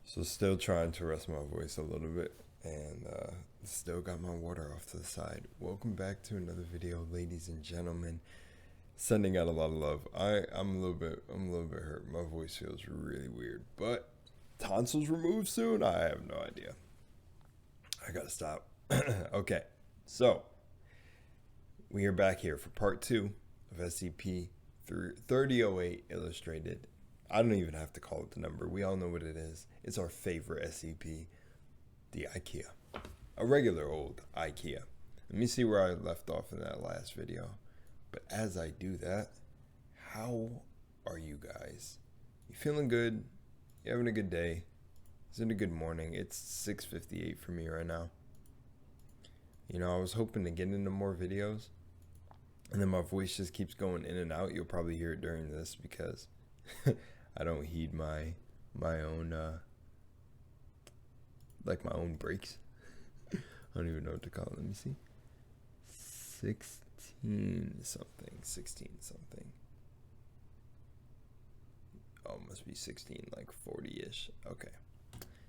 So still trying to rest my voice a little bit, and still got my water off to the side. Welcome back to another video, ladies and gentlemen. Sending out a lot of love. I'm a little bit hurt. My voice feels really weird, but tonsils removed soon. I have no idea. I gotta stop. Okay, so we are back here for part 2 of SCP-3008 Illustrated. I don't even have to call it the number. We all know what it is. It's our favorite SCP, the IKEA. A regular old IKEA. Let me see where I left off in that last video. But as I do that, how are you guys? You feeling good? You having a good day? Is it a good morning? It's 6:58 for me right now. You know, I was hoping to get into more videos, and then my voice just keeps going in and out. You'll probably hear it during this because I don't heed my own my own breaks. I don't even know what to call it. Let me see. 16 something. Oh, it must be 16, like 40-ish. Okay.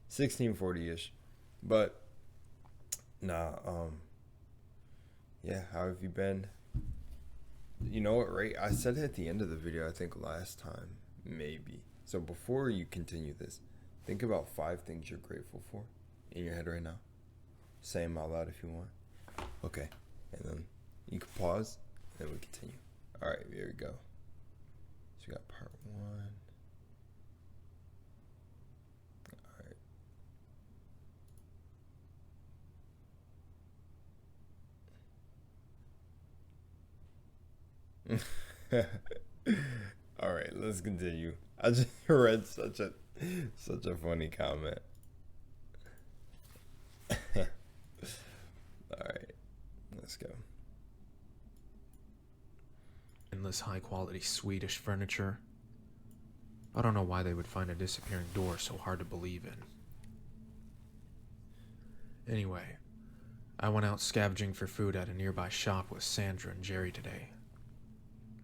1640-ish. But nah, yeah, how have you been? You know what, right? I said it at the end of the video, I think last time. Maybe. So before you continue this, think about 5 things you're grateful for in your head right now. Say them out loud if you want. Okay. And then you can pause, and then we continue. Alright, here we go. So we got part 1. Alright. Alright, let's continue. I just read such a funny comment. Alright, let's go. Endless high-quality Swedish furniture. I don't know why they would find a disappearing door so hard to believe in. Anyway, I went out scavenging for food at a nearby shop with Sandra and Jerry today.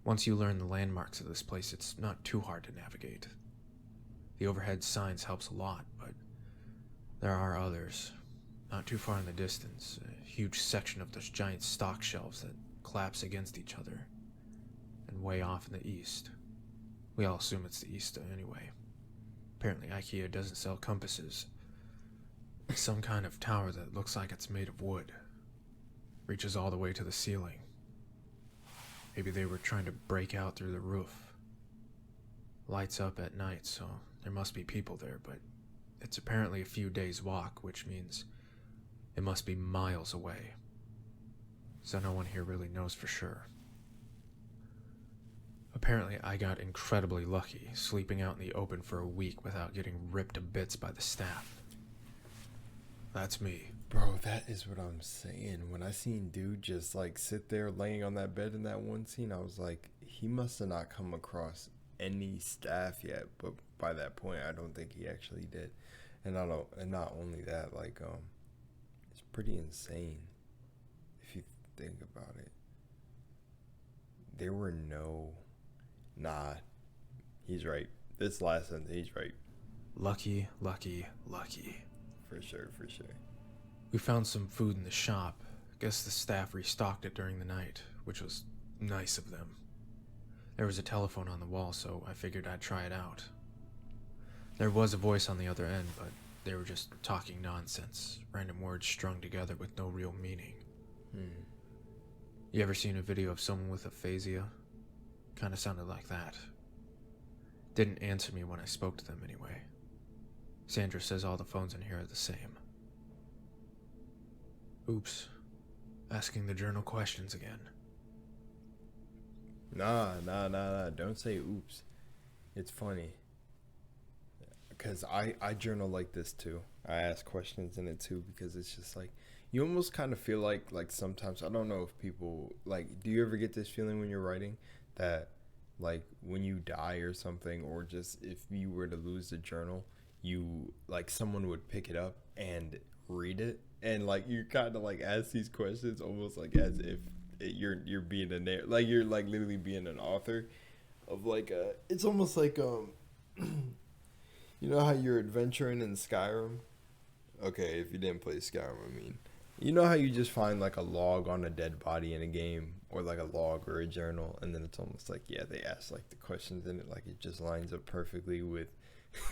Once you learn the landmarks of this place, it's not too hard to navigate. The overhead signs helps a lot, but there are others. Not too far in the distance, a huge section of those giant stock shelves that collapse against each other. And way off in the east. We all assume it's the east anyway. Apparently IKEA doesn't sell compasses. It's some kind of tower that looks like it's made of wood. Reaches all the way to the ceiling. Maybe they were trying to break out through the roof. Lights up at night, so there must be people there, but it's apparently a few days' walk, which means it must be miles away. So no one here really knows for sure. Apparently I got incredibly lucky, sleeping out in the open for a week without getting ripped to bits by the staff. That's me. Bro, that is what I'm saying. When I seen dude just like sit there laying on that bed in that one scene, I was like, he must have not come across any staff yet. But by that point, I don't think he actually did. And not only that, it's pretty insane if you think about it. There were nah, he's right. This last sentence, he's right. Lucky, lucky, lucky. For sure. We found some food in the shop. Guess the staff restocked it during the night, which was nice of them. There was a telephone on the wall, so I figured I'd try it out. There was a voice on the other end, but they were just talking nonsense, random words strung together with no real meaning. You ever seen a video of someone with aphasia? Kinda sounded like that. Didn't answer me when I spoke to them anyway. Sandra says all the phones in here are the same. Oops. Asking the journal questions again. Nah. Don't say oops. It's funny. Because I journal like this too. I ask questions in it too because it's just like, you almost kind of feel like sometimes, I don't know if people, do you ever get this feeling when you're writing that, when you die or something, or just if you were to lose the journal, you, someone would pick it up and read it, and you kind of ask these questions almost as if you're being a you're literally being an author of it's almost You know how you're adventuring in Skyrim? Okay, if you didn't play Skyrim, I mean. You know how you just find like a log on a dead body in a game, or like a log or a journal, and then it's almost like, yeah, they ask like the questions in it, like it just lines up perfectly with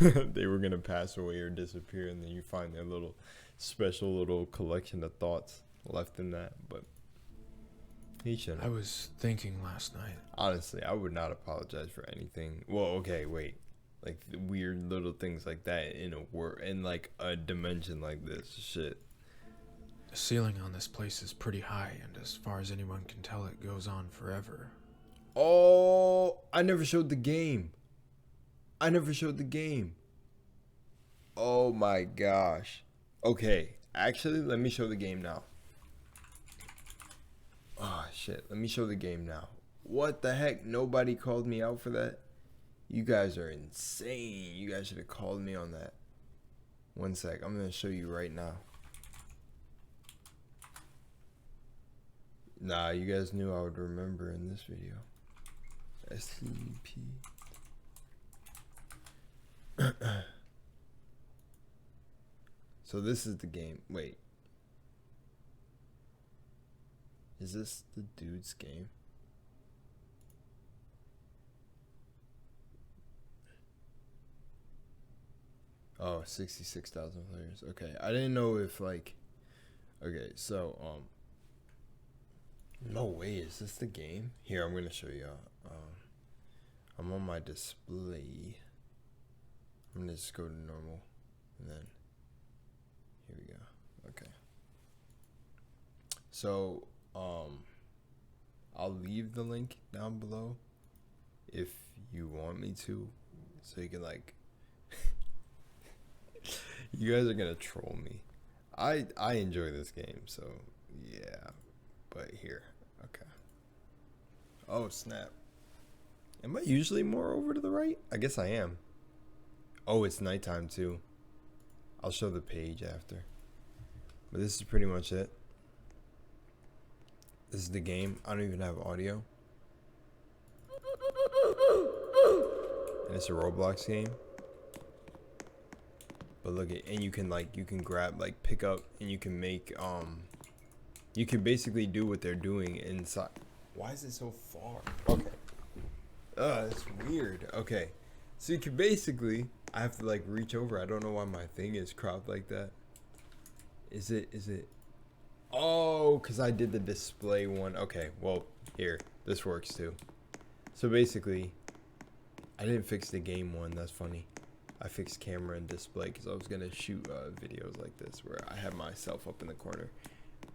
they were gonna pass away or disappear, and then you find their little special little collection of thoughts left in that. But he shouldn't. I was thinking last night. Honestly, I would not apologize for anything. Well, okay, wait. Like the weird little things like that in in like a dimension like this, shit. The ceiling on this place is pretty high, and as far as anyone can tell, it goes on forever. Oh, I never showed the game. Oh my gosh. Okay, actually, let me show the game now. Oh shit, let me show the game now. What the heck? Nobody called me out for that? You guys are insane. You guys should have called me on that. One sec, I'm gonna show you right now. Nah, you guys knew I would remember in this video. SCP. So this is the game. Wait. Is this the dude's game? Oh, 66,000 players. Okay, I didn't know if like. Okay, so no way, is this the game? Here, I'm gonna show you. I'm on my display. I'm gonna just go to normal, and then here we go. Okay. So I'll leave the link down below if you want me to, so you can like. You guys are gonna troll me. I enjoy this game, so yeah. But here, okay. Oh snap! Am I usually more over to the right? I guess I am. Oh, it's nighttime too. I'll show the page after. But this is pretty much it. This is the game. I don't even have audio. And it's a Roblox game. But look at, and you can grab, like pick up, and you can make, you can basically do what they're doing inside. Why is it so far? Okay. It's weird. Okay. So you can basically, I have to like reach over. I don't know why my thing is cropped like that. Is it? Oh, because I did the display one. Okay, well, here. This works too. So basically, I didn't fix the game one. That's funny. I fixed camera and display because I was going to shoot videos like this where I have myself up in the corner.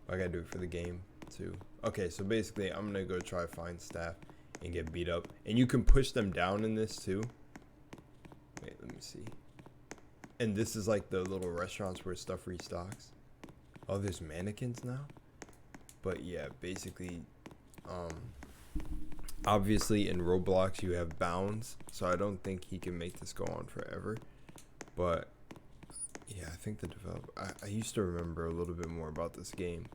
I got to do it for the game too. Okay, so basically, I'm going to go try to find staff and get beat up. And you can push them down in this too. Wait, let me see. And this is like the little restaurants where stuff restocks. Oh, there's mannequins now? But yeah, basically, obviously in Roblox you have bounds, so I don't think he can make this go on forever. But yeah, I think the developer, I used to remember a little bit more about this game.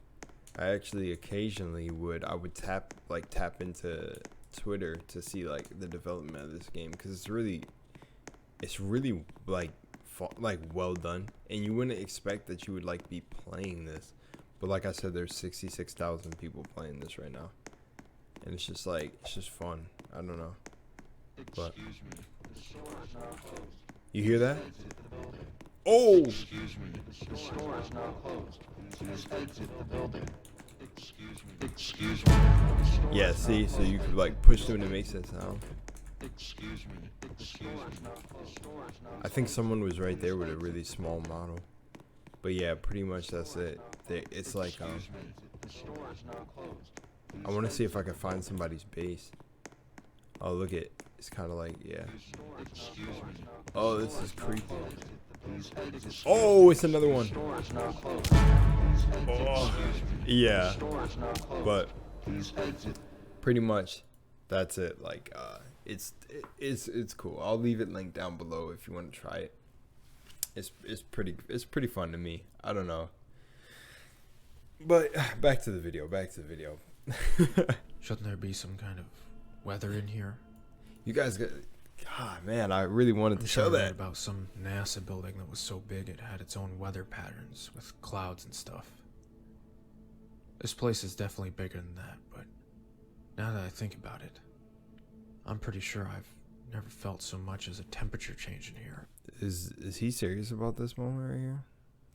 I actually occasionally would tap into Twitter to see like the development of this game, because it's really like well done, and you wouldn't expect that you would like be playing this, but like I said, there's 66,000 people playing this right now, and it's just fun. I don't know, but you hear that? Oh! Excuse me, the store is now closed. Please exit the building. Excuse me. Yeah, see, so you could like push them and it makes that sound. Excuse me. I think someone was right there with a really small model. But yeah, pretty much that's it. It's like I want to see if I can find somebody's base. Oh, look at, it's kind of like, yeah. Oh, this is creepy. Oh, it's another one. Oh, yeah. But pretty much that's it. Like it's cool. I'll leave it linked down below if you want to try it. It's pretty fun to me. I don't know. But back to the video. Shouldn't there be some kind of weather in here? You guys got, Ah, man, I really wanted to I'm show sure I read that. about some NASA building that was so big it had its own weather patterns with clouds and stuff. This place is definitely bigger than that, but now that I think about it, I'm pretty sure I've never felt so much as a temperature change in here. Is he serious about this moment right here?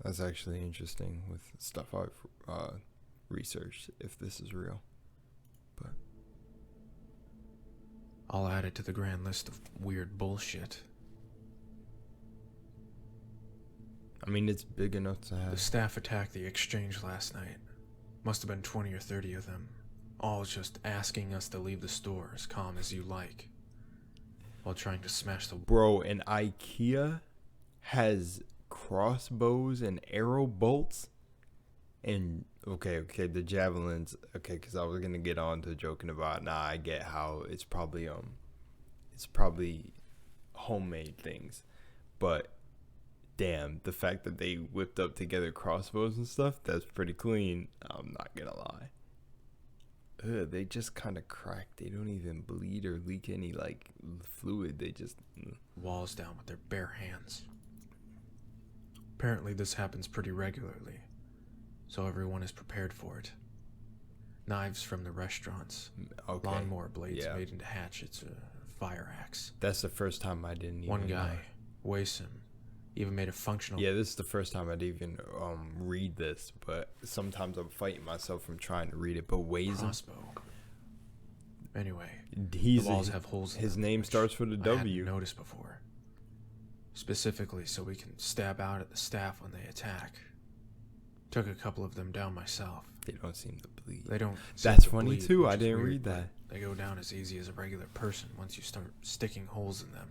That's actually interesting with stuff I've researched, if this is real. But I'll add it to the grand list of weird bullshit. I mean, it's big enough to The have. staff attacked the exchange last night. Must have been 20 or 30 of them. All just asking us to leave the store as calm as you like, while trying to smash the... Bro, an IKEA has crossbows and arrow bolts. And, okay, the javelins. Okay, because I was going to get on to joking about, nah, I get how it's probably homemade things. But, damn, the fact that they whipped up together crossbows and stuff, that's pretty clean. I'm not going to lie. They just kind of crack. They don't even bleed or leak any, like, fluid. They just... walls down with their bare hands. Apparently this happens pretty regularly, so everyone is prepared for it. Knives from the restaurants, Okay. lawnmower blades Yeah. made into hatchets, a fire axe. That's the first time I didn't even... One guy, Wasim, even made a functional... Yeah, this is the first time I'd even read this, but sometimes I'm fighting myself from trying to read it. But Waze, crossbow. Anyway, the walls have holes in his them, name which starts with a I W. hadn't noticed before. Specifically so we can stab out at the staff when they attack. Took a couple of them down myself. They don't seem to bleed. They don't seem That's to funny bleed, too. which I is didn't weird, read but that. They go down as easy as a regular person once you start sticking holes in them.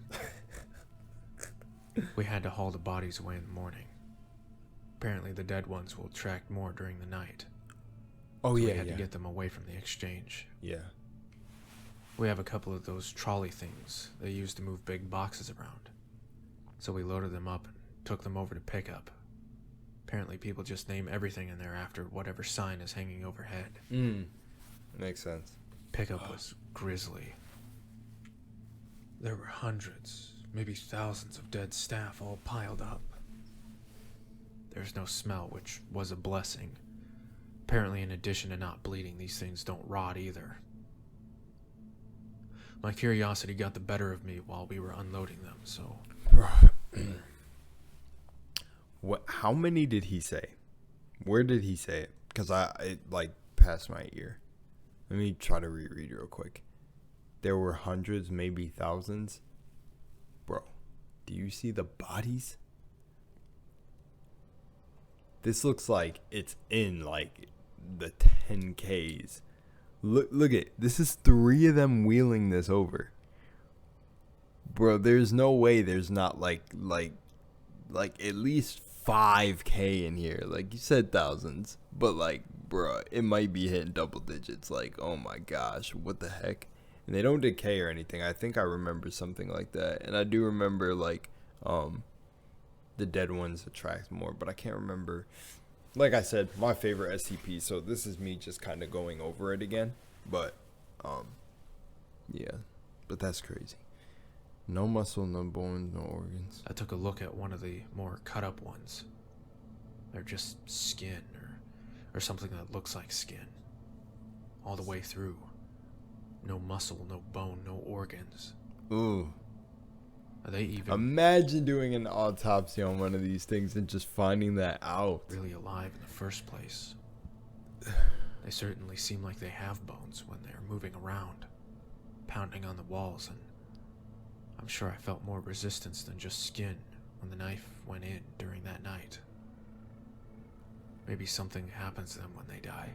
We had to haul the bodies away in the morning. Apparently the dead ones will track more during the night. Oh So yeah, we had yeah, to get them away from the exchange. yeah. We have a couple of those trolley things they use to move big boxes around. So we loaded them up and took them over to pickup. Apparently people just name everything in there after whatever sign is hanging overhead. Makes sense. Pickup was grisly. There were hundreds, maybe thousands of dead staff all piled up. There's no smell, which was a blessing. Apparently, in addition to not bleeding, these things don't rot either. My curiosity got the better of me while we were unloading them, so... What? How many did he say? Where did he say it? Because it like passed my ear. Let me try to reread real quick. There were hundreds, maybe thousands. Bro, do you see the bodies? This looks like it's in like the 10Ks. Look at this is 3 of them wheeling this over. Bro, there's no way there's not like at least 5K in here. Like you said thousands, but like bro, it might be hitting double digits. Like, oh my gosh, what the heck? And they don't decay or anything. I think I remember something like that. And I do remember like the dead ones attract more, but I can't remember. Like I said, my favorite SCP, so this is me just kind of going over it again. But yeah. But that's crazy. No muscle, no bones, no organs. I took a look at one of the more cut-up ones. They're just skin, or something that looks like skin. All the way through. No muscle, no bone, no organs. Ooh. Are they even Imagine doing an autopsy on one of these things and just finding that out. really alive in the first place? They certainly seem like they have bones when they're moving around, pounding on the walls, and I'm sure I felt more resistance than just skin when the knife went in during that night. Maybe something happens to them when they die.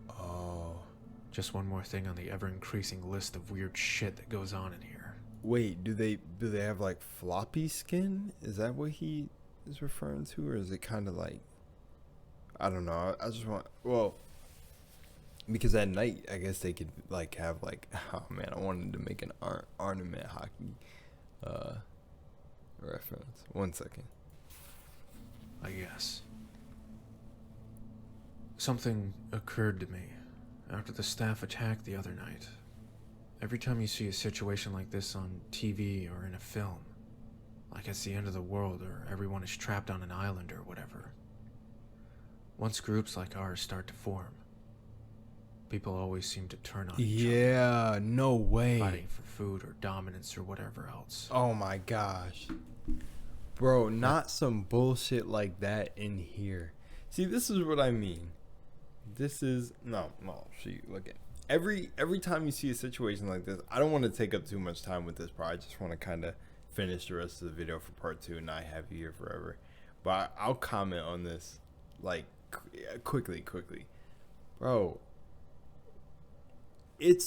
Oh. Just one more thing on the ever-increasing list of weird shit that goes on in here. Wait, do they have like floppy skin? Is that what he is referring to, or is it kind of like, I don't know. I just want, well, because at night I guess they could like have like, oh man, I wanted to make an ornament hockey reference. 1 second. I guess. Something occurred to me after the staff attacked the other night. every time you see a situation like this on TV or in a film, like it's the end of the world or everyone is trapped on an island or whatever, once groups like ours start to form, people always seem to turn on each other, Yeah, no way. fighting for food or dominance or whatever else. Oh my gosh. Bro, not some bullshit like that in here. See, this is what I mean. This is no, see, look at every time you see a situation like this, I don't want to take up too much time with this, bro. I just want to kind of finish the rest of the video for part 2 and not have you here forever. But I'll comment on this like quickly. Bro, it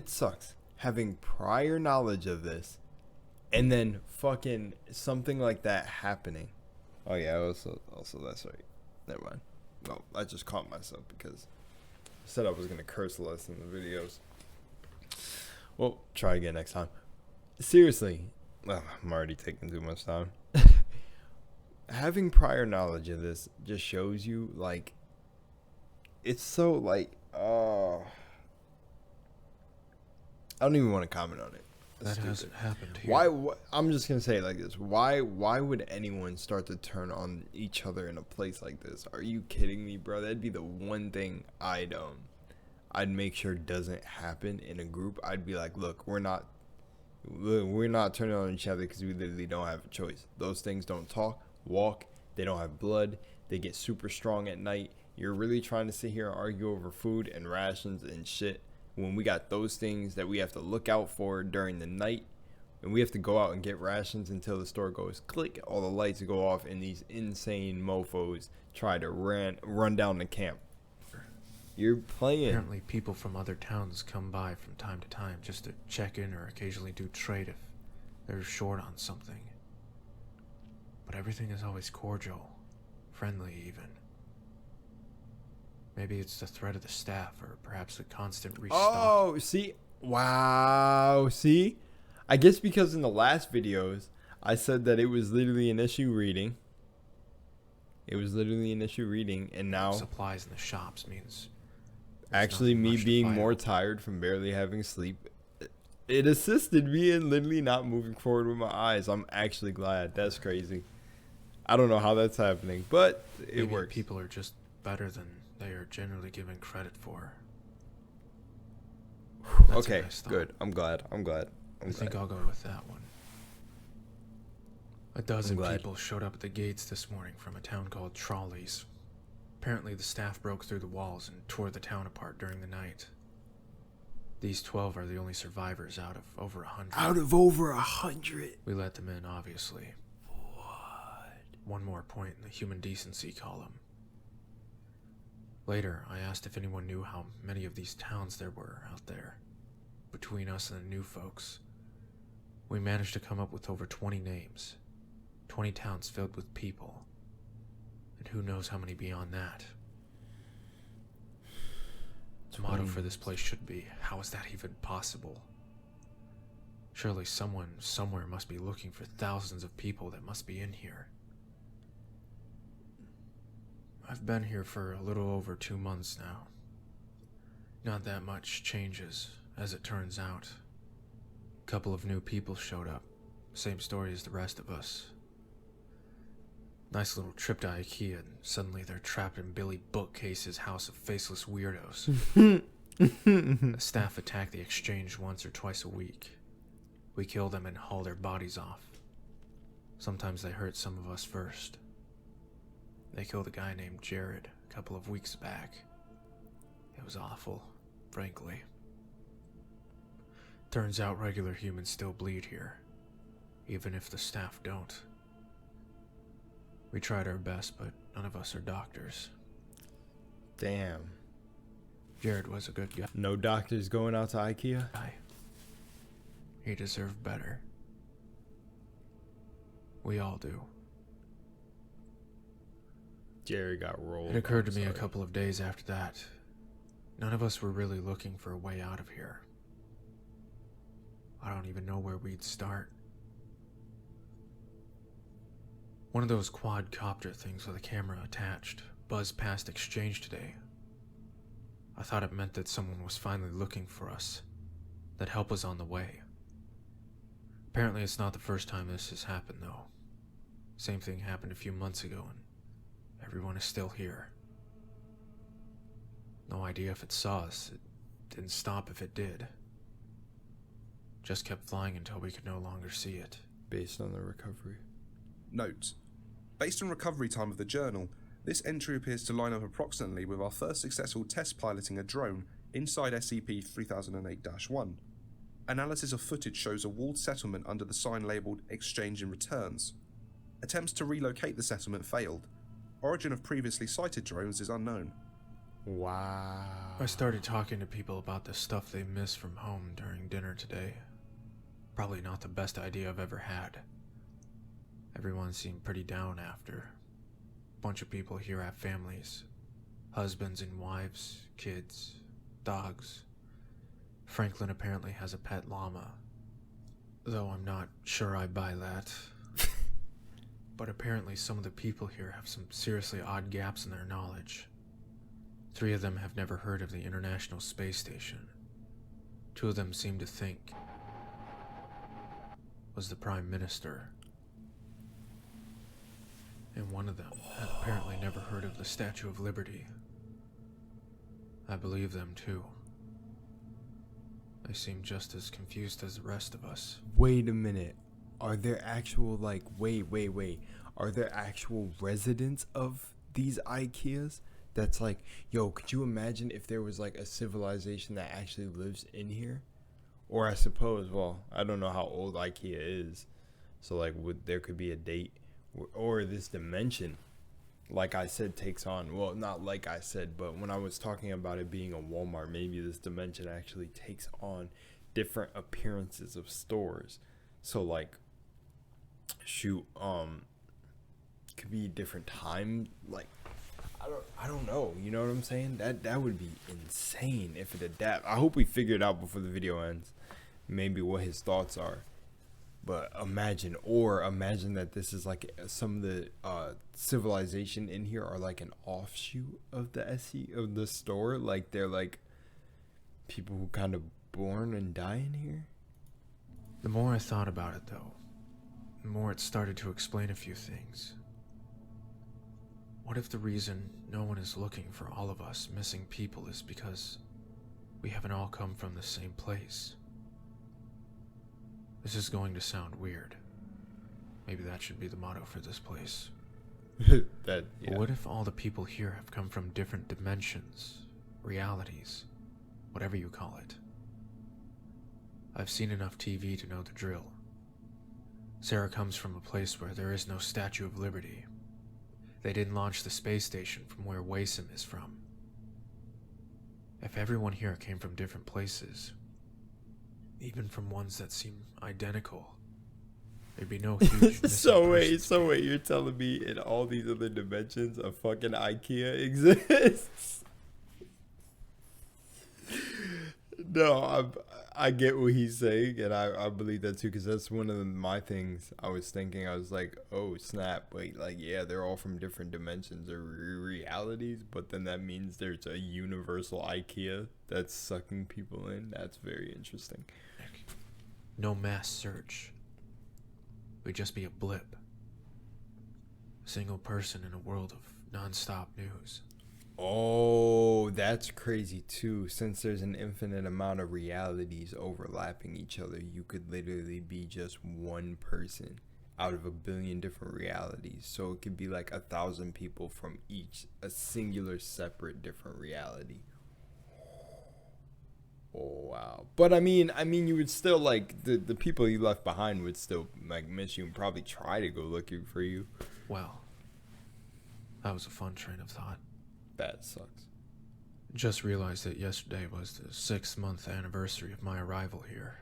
sucks having prior knowledge of this and then fucking something like that happening. Oh yeah, also that's right. Never mind. Well, I just caught myself because I said I was gonna curse less in the videos. Well, try again next time. Seriously, well, I'm already taking too much time. Having prior knowledge of this just shows you, like, it's so, like, I don't even want to comment on it. That's That stupid. hasn't happened here. Why? I'm just gonna say it like this. Why would anyone start to turn on each other in a place like this? Are you kidding me, bro? That'd be the one thing I'd make sure doesn't happen in a group. I'd be like, look, we're not turning on each other because we literally don't have a choice. Those things don't talk, walk. They don't have blood. They get super strong at night. You're really trying to sit here and argue over food and rations and shit when we got those things that we have to look out for during the night, and we have to go out and get rations until the store goes click, all the lights go off, and these insane mofos try to run down the camp. You're playing. Apparently people from other towns come by from time to time just to check in or occasionally do trade if they're short on something. But everything is always cordial, friendly even. Maybe it's the threat of the staff or perhaps the constant restock. Oh, see? Wow, see? I guess because in the last videos, I said that it was literally an issue reading. And now Supplies in the shops means actually nothing me much to being fight more over. tired from barely having sleep, it assisted me in literally not moving forward with my eyes. I'm actually glad. That's crazy. I don't know how that's happening, but it Maybe works. people are just better than they are generally given credit for. That's Okay, what I thought. good. I'm glad. I think I'll go with that one. A dozen glad. people showed up at the gates this morning from a town called Trolleys. Apparently the staff broke through the walls and tore the town apart during the night. These 12 are the only survivors out of over 100. Out of over 100. We let them in, obviously. What? One more point in the human decency column. Later, I asked if anyone knew how many of these towns there were out there, between us and the new folks. We managed to come up with over 20 names, 20 towns filled with people, and who knows how many beyond that. The motto for this place should be, how is that even possible? Surely someone somewhere must be looking for thousands of people that must be in here. I've been here for a little over 2 months now. Not that much changes, as it turns out. A couple of new people showed up. Same story as the rest of us. Nice little trip to IKEA, and suddenly they're trapped in Billy Bookcase's house of faceless weirdos. The staff attack the exchange once or twice a week. We kill them and haul their bodies off. Sometimes they hurt some of us first. They killed a guy named Jared a couple of weeks back. It was awful, frankly. Turns out regular humans still bleed here, even if the staff don't. We tried our best, but none of us are doctors. Damn. Jared was a good guy. No doctors going out to IKEA? He deserved better. We all do. Jerry got rolled. It occurred to I'm me a sorry. couple of days after that. None of us were really looking for a way out of here. I don't even know where we'd start. One of those quadcopter things with a camera attached buzzed past exchange today. I thought it meant that someone was finally looking for us. that help was on the way. Apparently it's not the first time this has happened, though. Same thing happened a few months ago, and everyone is still here. No idea if it saw us. It didn't stop if it did. Just kept flying until we could no longer see it. Based on the recovery. Note: based on recovery time of the journal, this entry appears to line up approximately with our first successful test piloting a drone inside SCP-3008-1. Analysis of footage shows a walled settlement under the sign labelled Exchange and Returns. Attempts to relocate the settlement failed. Origin of previously sighted drones is unknown. Wow. I started talking to people about the stuff they miss from home during dinner today. Probably not the best idea I've ever had. Everyone seemed pretty down after. A bunch of people here have families. Husbands and wives, kids, dogs. Franklin apparently has a pet llama. Though I'm not sure I buy that. But apparently some of the people here have some seriously odd gaps in their knowledge. 3 of them have never heard of the International Space Station. 2 of them seem to think was the Prime Minister. And 1 of them had apparently never heard of the Statue of Liberty. I believe them too. They seem just as confused as the rest of us. Wait a minute. Are there actual, wait. Are there actual residents of these IKEAs? That's like, yo, could you imagine if there was like a civilization that actually lives in here? Or I suppose, well, I don't know how old IKEA is. So like, there could be a date. Or this dimension, like I said, takes on, well, not like I said, but when I was talking about it being a Walmart, maybe this dimension actually takes on different appearances of stores. So like, shoot, could be different time, like, I don't know, you know what I'm saying? That would be insane if it adapt. I hope we figure it out before the video ends, maybe what his thoughts are. But imagine that this is like some of the civilization in here are like an offshoot of the store. Like they're like people who kind of born and die in here. The more I thought about it, though, the more it started to explain a few things. What if the reason no one is looking for all of us missing people is because we haven't all come from the same place? This is going to sound weird. Maybe that should be the motto for this place. But what if all the people here have come from different dimensions, realities, whatever you call it? I've seen enough TV to know the drill. Sarah comes from a place where there is no Statue of Liberty. They didn't launch the space station from where Wasim is from. If everyone here came from different places, even from ones that seem identical, there'd be no huge so wait, you're telling me in all these other dimensions a fucking IKEA exists? No, I get what he's saying, and I believe that too, because that's one of my things I was thinking. I was like, oh snap, wait, like, yeah, they're all from different dimensions or realities, but then that means there's a universal IKEA that's sucking people in. That's very interesting. No mass search. We'd just be a blip. A single person in a world of non-stop news. Oh, that's crazy too. Since there's an infinite amount of realities overlapping each other, you could literally be just one person out of a billion different realities. So it could be like 1,000 people from a singular separate different reality. Oh wow. But I mean you would still, like, the people you left behind would still like miss you and probably try to go looking for you. Well, that was a fun train of thought. That sucks. Just realized that yesterday was the 6-month anniversary of my arrival here.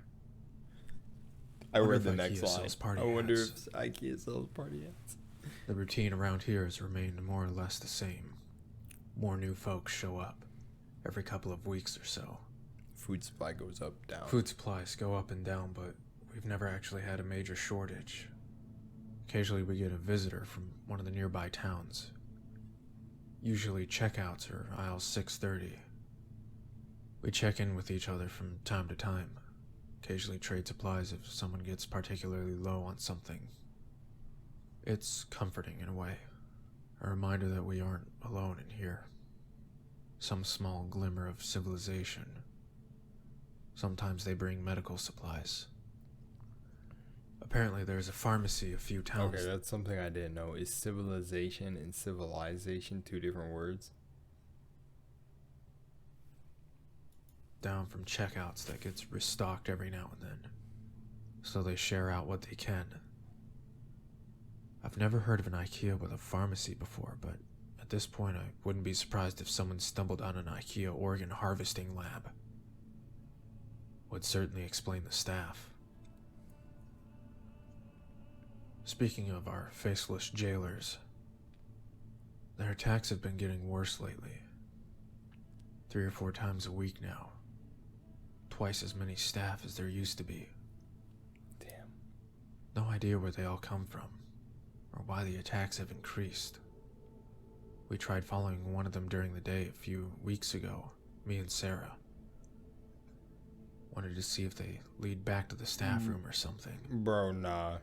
I read the next IKEA line. sells party I wonder hats. if IKEA sells party hats. The routine around here has remained more or less the same. More new folks show up every couple of weeks or so. Food supply goes up, down. Food supplies go up and down, but we've never actually had a major shortage. Occasionally we get a visitor from one of the nearby towns. Usually checkouts are aisle 630. We check in with each other from time to time. occasionally trade supplies if someone gets particularly low on something. It's comforting in a way, a reminder that we aren't alone in here. Some small glimmer of civilization. Sometimes they bring medical supplies. Apparently there's a pharmacy a few towns... Okay, that's something I didn't know. Is civilization and civilization two different words? down from checkouts that gets restocked every now and then, so they share out what they can. I've never heard of an IKEA with a pharmacy before, but at this point I wouldn't be surprised if someone stumbled on an IKEA organ harvesting lab. Would certainly explain the staff. Speaking of our faceless jailers, their attacks have been getting worse lately. 3 or 4 times a week now. Twice as many staff as there used to be. Damn. No idea where they all come from, or why the attacks have increased. We tried following one of them during the day a few weeks ago, me and Sarah. Wanted to see if they lead back to the staff room or something. Bro, nah.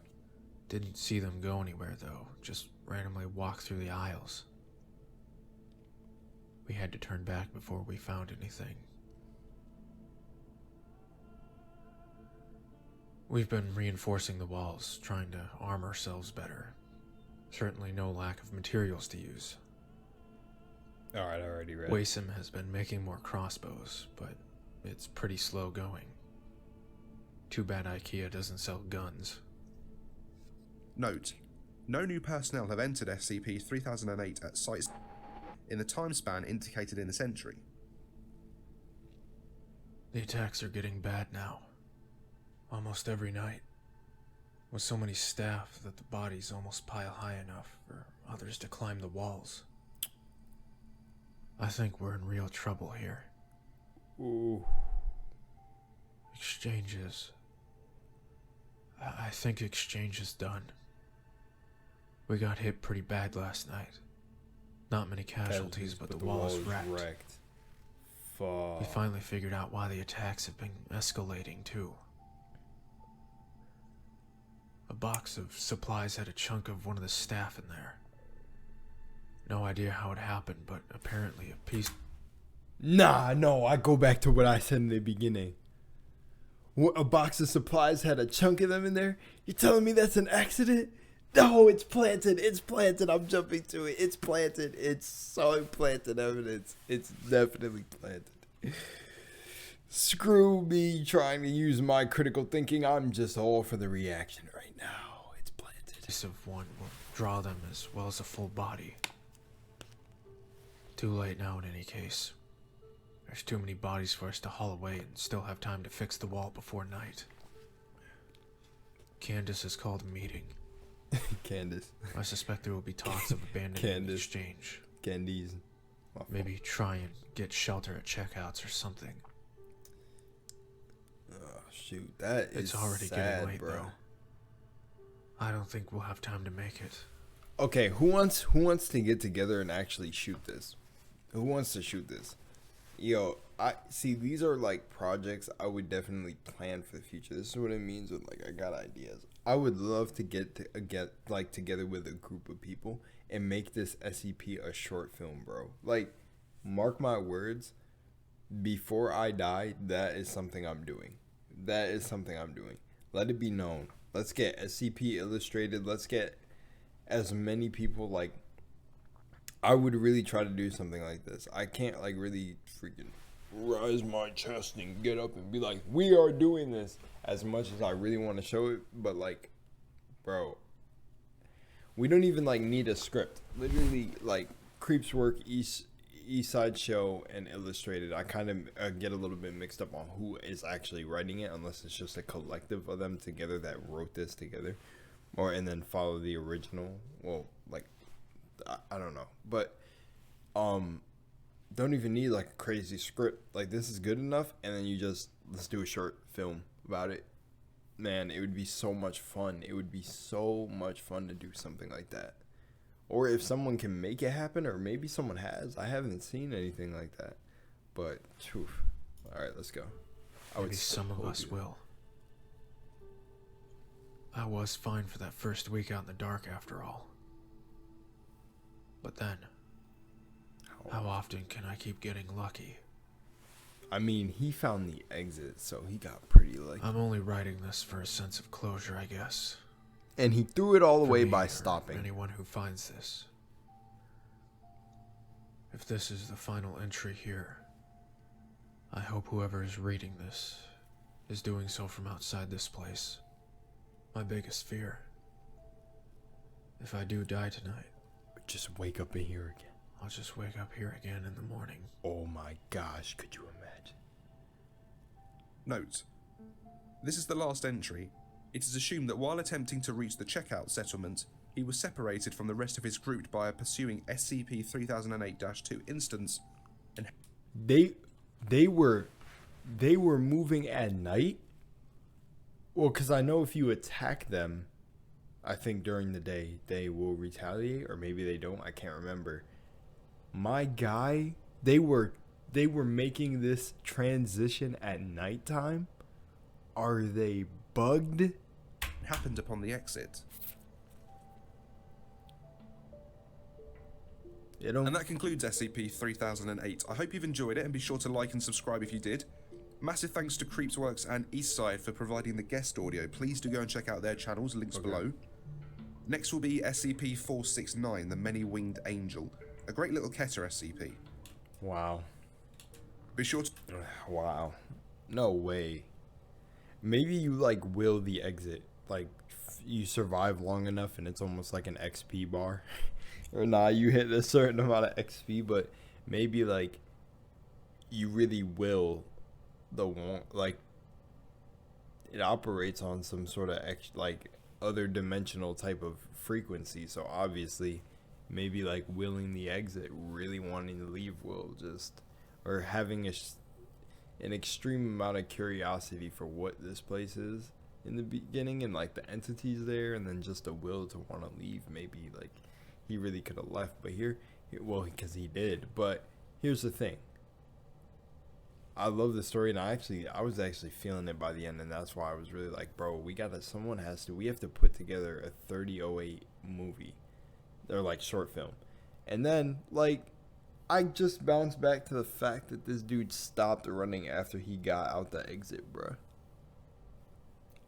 Didn't see them go anywhere though, just randomly walk through the aisles. We had to turn back before we found anything. We've been reinforcing the walls, trying to arm ourselves better. Certainly no lack of materials to use. Alright, I already read. Wasim has been making more crossbows, but it's pretty slow going. Too bad IKEA doesn't sell guns. Note: no new personnel have entered SCP-3008 at sites in the time span indicated in this entry. The attacks are getting bad now. Almost every night. With so many staff that the bodies almost pile high enough for others to climb the walls. I think we're in real trouble here. Ooh. Exchanges. I think exchange is done. We got hit pretty bad last night. Not many casualties, but the wall is wrecked. Fuck. We finally figured out why the attacks have been escalating too. A box of supplies had a chunk of one of the staff in there. No idea how it happened, but apparently a piece... Nah, no, I go back to what I said in the beginning. A box of supplies had a chunk of them in there? You're telling me that's an accident? No, it's planted. It's planted. I'm jumping to it. It's planted. It's so planted evidence. It's definitely planted. Screw me trying to use my critical thinking. I'm just all for the reaction right now. It's planted. piece of one will draw them as well as a full body. Too late now in any case. There's too many bodies for us to haul away and still have time to fix the wall before night. Candace has called a meeting. Candace. I suspect there will be talks of abandoning the exchange. Candies. Maybe try and get shelter at checkouts or something. Oh, shoot. That is It's already sad, getting late, bro. though. I don't think we'll have time to make it. Okay, who wants to get together and actually shoot this? Who wants to shoot this? Yo, I see these are like projects I would definitely plan for the future. This is what it means with like I got ideas. I would love to get together with a group of people and make this SCP a short film, bro. Like, mark my words, before I die, that is something I'm doing. That is something I'm doing. Let it be known. Let's get SCP illustrated. Let's get as many people, like, I would really try to do something like this. I can't, like, really freaking rise my chest and get up and be like, we are doing this, as much as I really want to show it. But, like, bro, we don't even, like, need a script. Literally, like, Creeps Work, East Side Show, and Illustrated. I kind of get a little bit mixed up on who is actually writing it, unless it's just a collective of them together that wrote this together. And then follow the original. Well, like, I don't know. But, don't even need, like, a crazy script. Like, this is good enough, and then you just, let's do a short film about it. Man, it would be so much fun. It would be so much fun to do something like that. Or if someone can make it happen, or maybe someone has. I haven't seen anything like that. But, phew. All right, let's go. Maybe some of us will. I was fine for that first week out in the dark after all. But then, how often can I keep getting lucky? I mean, he found the exit, so he got pretty lucky. I'm only writing this for a sense of closure, I guess. And he threw it all For away me by or stopping. anyone who finds this. If this is the final entry here, I hope whoever is reading this is doing so from outside this place. My biggest fear. If I do die tonight, Just wake up in here again. I'll just wake up here again in the morning. Oh my gosh, could you imagine? Note: this is the last entry. It is assumed that while attempting to reach the checkout settlement, he was separated from the rest of his group by a pursuing SCP-3008-2 instance, and They were moving at night. Well, because I know if you attack them, I think during the day they will retaliate, or maybe they don't. I can't remember. My guy, they were making this transition at nighttime. Are they bugged? happened upon the exit. And that concludes SCP-3008. I hope you've enjoyed it, and be sure to like and subscribe if you did. Massive thanks to Creepsworks and Eastside for providing the guest audio. Please do go and check out their channels, links below. Next will be SCP-469, the Many-Winged Angel. A great little Keter SCP. Wow. Be sure to... Wow. No way. Maybe you like will the exit. Like you survive long enough and it's almost like an XP bar. Or nah, you hit a certain amount of XP, but maybe like you really will the one, like it operates on some sort of like other dimensional type of frequency. So obviously maybe like willing the exit, really wanting to leave will just, or having an extreme amount of curiosity for what this place is in the beginning and like the entities there, and then just a will to want to leave. Maybe like he really could have left, but well, because he did. But here's the thing, I love the story, and I was actually feeling it by the end, and that's why I was really like, bro, we have to put together a 3008 movie, or like short film. And then like I just bounced back to the fact that this dude stopped running after he got out the exit, bruh.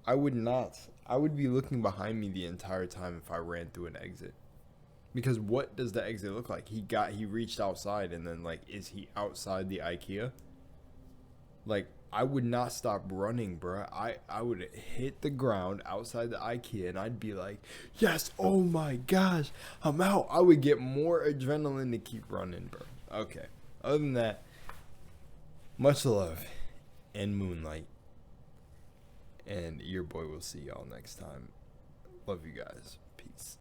I would be looking behind me the entire time if I ran through an exit. Because what does the exit look like? He reached outside, and then like, is he outside the IKEA? Like, I would not stop running, bruh. I would hit the ground outside the IKEA, and I'd be like, yes, oh my gosh, I'm out. I would get more adrenaline to keep running, bro. Okay. Other than that, much love and moonlight. And your boy will see y'all next time. Love you guys. Peace.